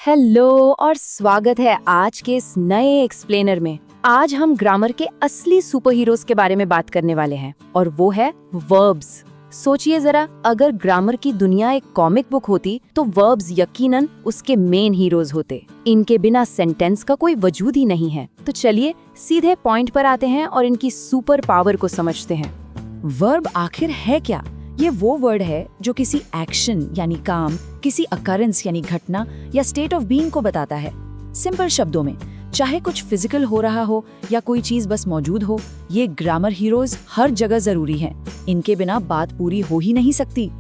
Hello और स्वागत है आज के इस नए एक्सप्लेनर में। आज हम ग्रामर के असली सुपर हीरोज के बारे में बात करने वाले हैं और वो है वर्ब्स। सोचिए जरा, अगर ग्रामर की दुनिया एक कॉमिक बुक होती तो वर्ब्स यकीनन उसके मेन हीरोज होते। इनके बिना सेंटेंस का कोई वजूद ही नहीं है। तो चलिए सीधे पॉइंट पर आते हैं और इनकी सुपर पावर को समझते हैं। वर्ब आखिर है क्या? ये वो वर्ड है जो किसी एक्शन यानी काम, किसी अकरेंस यानी घटना या स्टेट ऑफ बीइंग को बताता है। सिंपल शब्दों में, चाहे कुछ फिजिकल हो रहा हो या कोई चीज बस मौजूद हो, ये ग्रामर हीरोज हर जगह जरूरी हैं। इनके बिना बात पूरी हो ही नहीं सकती।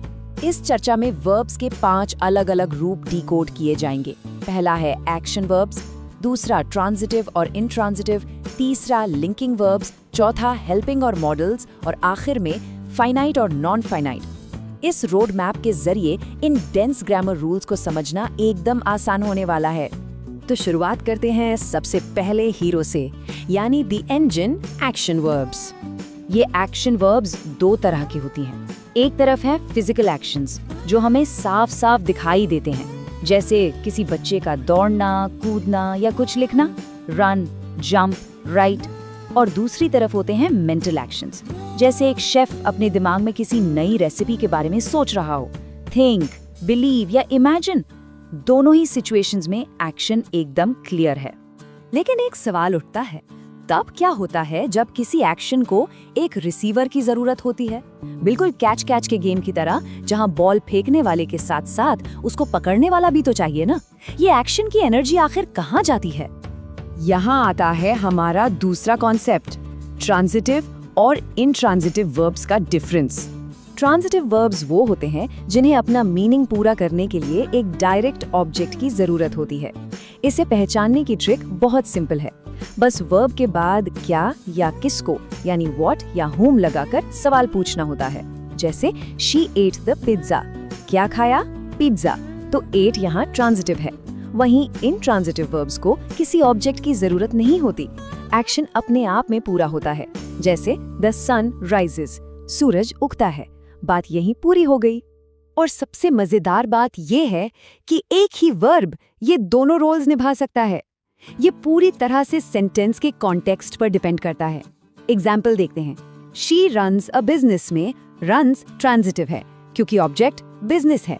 इस चर्चा में वर्ब्स के 5 अलग अलग रूप डिकोड किए जाएंगे। पहला है एक्शन वर्ब्स, दूसरा ट्रांजिटिव और इंट्रांजिटिव, तीसरा लिंकिंग वर्ब्स, चौथा हेल्पिंग और मॉडल्स और आखिर में फाइनाइट और नॉन फाइनाइट। इस रोड मैप के जरिए इन डेंस ग्रामर रूल्स को समझना एकदम आसान होने वाला है। तो शुरुआत करते हैं सबसे पहले हीरो से, यानी द इंजन एक्शन वर्ब्स। ये एक्शन वर्ब्स 2 तरह की होती हैं। एक तरफ है फिजिकल एक्शंस जो हमें साफ साफ दिखाई देते हैं, जैसे किसी बच्चे का दौड़ना, कूदना या कुछ लिखना, रन, जंप, राइट। और दूसरी तरफ होते हैं मेंटल एक्शंस, जैसे एक शेफ अपने दिमाग में किसी नई रेसिपी के बारे में सोच रहा हो। थिंक, बिलीव या इमेजिन, दोनों ही सिचुएशंस में एक्शन एकदम क्लियर है। लेकिन एक सवाल उठता है, तब क्या होता है जब किसी एक्शन को एक रिसीवर की जरूरत होती है? बिल्कुल कैच के गेम की तरह, जहां बॉल फेंकने वाले के साथ साथ उसको पकड़ने वाला भी तो चाहिए ना। ये एक्शन की एनर्जी आखिर कहाँ जाती है? यहाँ आता है हमारा दूसरा कॉन्सेप्ट, ट्रांजिटिव और इंट्रांजिटिव वर्ब्स का डिफरेंस। ट्रांजिटिव वर्ब्स वो होते हैं जिन्हें अपना मीनिंग पूरा करने के लिए एक डायरेक्ट ऑब्जेक्ट की जरूरत होती है। इसे पहचानने की ट्रिक बहुत सिंपल है। बस वर्ब के बाद क्या या किसको यानी व्हाट या whom लगाकर सवाल पूछना होता है। जैसे शी एट द पिज्जा, क्या खाया? पिज्जा। तो एट यहाँ ट्रांजिटिव है। वहीं इंट्रांजिटिव वर्ब्स को किसी ऑब्जेक्ट की जरूरत नहीं होती, एक्शन अपने आप में पूरा होता है। जैसे द सन राइजेस, सूरज उगता है। बात यहीं पूरी हो गई। और सबसे मजेदार बात यह है कि एक ही वर्ब ये दोनों रोल्स निभा सकता है। ये पूरी तरह से सेंटेंस के कॉन्टेक्स्ट पर डिपेंड करता है। एग्जाम्पल देखते हैं। शी रन्स अ बिजनेस में रन्स ट्रांजिटिव है क्योंकि ऑब्जेक्ट बिजनेस है,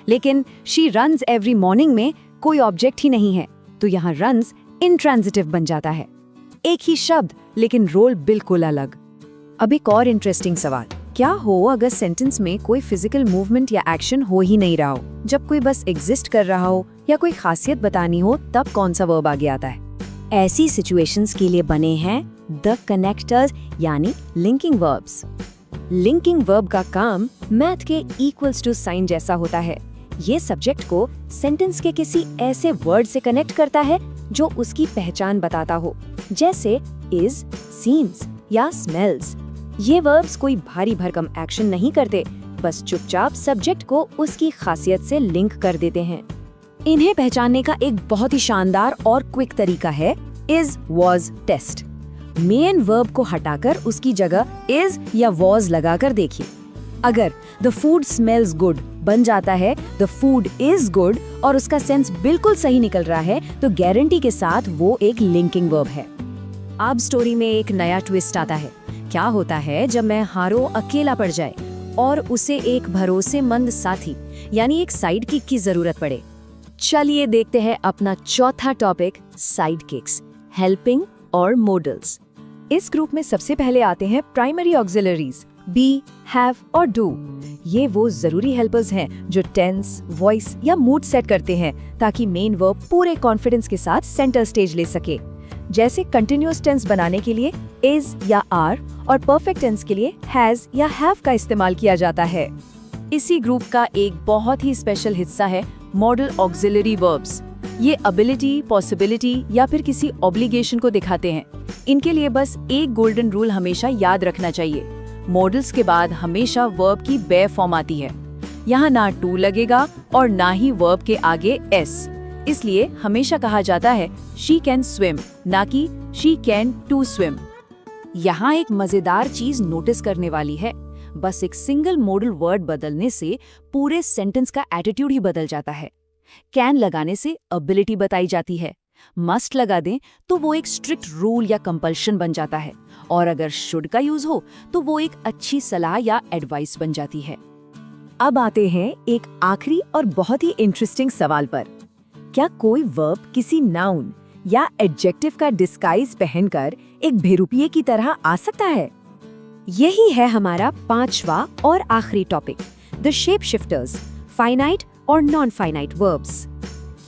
लेकिन शी रन्स एवरी मॉर्निंग में कोई ऑब्जेक्ट ही नहीं है, तो यहाँ रन्स इंट्रांजिटिव बन जाता है। एक ही शब्द लेकिन रोल बिल्कुल अलग। अब एक और इंटरेस्टिंग सवाल, क्या हो अगर सेंटेंस में कोई फिजिकल मूवमेंट या एक्शन हो ही नहीं रहा हो, जब कोई बस एग्जिस्ट कर रहा हो या कोई खासियत बतानी हो, तब कौन सा वर्ब आगे आता है? ऐसी सिचुएशंस के लिए बने हैं द कनेक्टर्स यानी लिंकिंग वर्ब्स। लिंकिंग वर्ब का काम मैथ के इक्वल्स टू साइन जैसा होता है। ये सब्जेक्ट को सेंटेंस के किसी ऐसे वर्ड से कनेक्ट करता है जो उसकी पहचान बताता हो, जैसे इज, सीम्स या स्मेल्स। ये वर्ब्स कोई भारी भरकम एक्शन नहीं करते, बस चुपचाप सब्जेक्ट को उसकी खासियत से लिंक कर देते हैं। इन्हें पहचानने का एक बहुत ही शानदार और क्विक तरीका है is, was, test. Main verb को हटाकर उसकी जगह इज या वॉज लगाकर देखिए। अगर द फूड स्मेल्स गुड बन जाता है द फूड इज गुड और उसका सेंस बिल्कुल सही निकल रहा है, तो गारंटी के साथ वो एक लिंकिंग वर्ब है। अब स्टोरी में एक नया ट्विस्ट आता है। क्या होता है जब मैं हारो अकेला पड़ जाए और उसे एक भरोसेमंद साथी यानी एक साइड किक की जरूरत पड़े? चलिए देखते हैं अपना चौथा टॉपिक, साइड किक्स, हेल्पिंग और मॉडल्स। इस ग्रुप में सबसे पहले आते हैं प्राइमरी ऑक्सिलरीज, बी, हैव और डू। ये वो जरूरी हेल्पर्स हैं जो टेंस, वॉइस या मूड सेट करते हैं ताकि मेन वर्ब पूरे कॉन्फिडेंस के साथ सेंटर स्टेज ले सके। जैसे कंटिन्यूअस टेंस बनाने के लिए इज या आर और परफेक्ट टेंस के लिए हैज या हैव का इस्तेमाल किया जाता है। इसी ग्रुप का एक बहुत ही स्पेशल हिस्सा है मॉडल ऑक्सिलरी वर्ब्स। ये एबिलिटी, पॉसिबिलिटी या फिर किसी ऑब्लिगेशन को दिखाते हैं। इनके लिए बस एक गोल्डन रूल हमेशा याद रखना चाहिए, मॉडल्स के बाद हमेशा वर्ब की बे फॉर्म आती है। यहाँ ना टू लगेगा और ना ही वर्ब के आगे एस। इसलिए हमेशा कहा जाता है शी कैन स्विम, ना कि शी कैन टू स्विम। यहाँ एक मजेदार चीज नोटिस करने वाली है, बस एक सिंगल मॉडल वर्ड बदलने से पूरे सेंटेंस का एटीट्यूड ही बदल जाता है। कैन लगाने से एबिलिटी बताई जाती है। मस्ट लगा दें तो वो एक स्ट्रिक्ट रूल या कंपल्शन बन जाता है, और अगर शुड का यूज हो तो वो एक अच्छी सलाह या एडवाइस बन जाती है। अब आते हैं एक आखिरी और बहुत ही इंटरेस्टिंग सवाल पर। क्या कोई वर्ब किसी नाउन या एडजेक्टिव का डिस्गाइज पहनकर एक भेरूपिये की तरह आ सकता है? यही है हमारा 5वां और आखिरी topic, the shape shifters, finite और non finite verbs.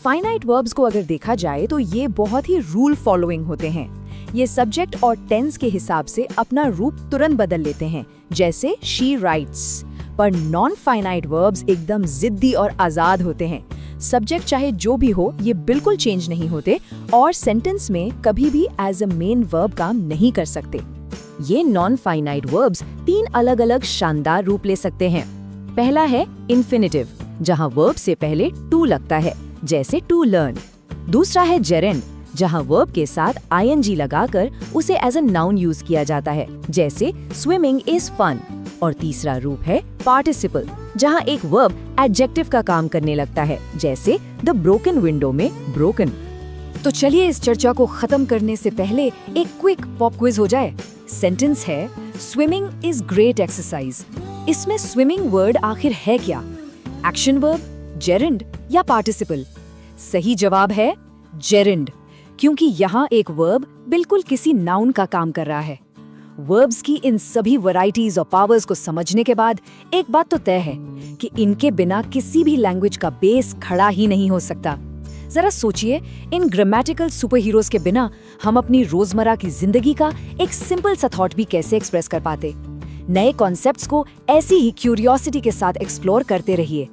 Finite verbs को अगर देखा जाए तो ये बहुत ही रूल फॉलोइंग होते हैं। ये सब्जेक्ट और टेंस के हिसाब से अपना रूप तुरंत बदल लेते हैं, जैसे शी राइट्स। पर नॉन फाइनाइट वर्ब्स एकदम जिद्दी और आजाद होते हैं। सब्जेक्ट चाहे जो भी हो, ये बिल्कुल चेंज नहीं होते और सेंटेंस में कभी भी एज अ मेन वर्ब काम नहीं कर सकते। ये नॉन फाइनाइट वर्ब्स 3 अलग अलग शानदार रूप ले सकते हैं। पहला है इन्फिनिटिव, जहां वर्ब से पहले टू लगता है, जैसे टू लर्न। दूसरा है जेरेंड, जहां वर्ब के साथ ing लगाकर उसे एज अ नाउन यूज किया जाता है, जैसे स्विमिंग इज फन। और तीसरा रूप है पार्टिसिपल, जहां एक वर्ब एडजेक्टिव का काम करने लगता है, जैसे द ब्रोकन विंडो में ब्रोकन। तो चलिए इस चर्चा को खत्म करने से पहले एक क्विक पॉप क्विज हो जाए। सेंटेंस है, स्विमिंग इज ग्रेट एक्सरसाइज। इसमें स्विमिंग वर्ड आखिर है क्या? एक्शन वर्ब, जेरेंड या पार्टिसिपल? सही जवाब है जेरेंड, क्योंकि यहाँ एक वर्ब बिल्कुल किसी नाउन का काम कर रहा है। वर्ब्स की इन सभी वैरायटीज और पावर्स को समझने के बाद एक बात तो तय है कि इनके बिना किसी भी लैंग्वेज का बेस खड़ा ही नहीं हो सकता। जरा सोचिए, इन ग्रामेटिकल सुपर हीरोज के बिना हम अपनी रोजमर्रा की जिंदगी का एक सिंपल सा थॉट भी कैसे एक्सप्रेस कर पाते। नए कॉन्सेप्ट्स को ऐसी ही क्यूरियोसिटी के साथ एक्सप्लोर करते रहिए।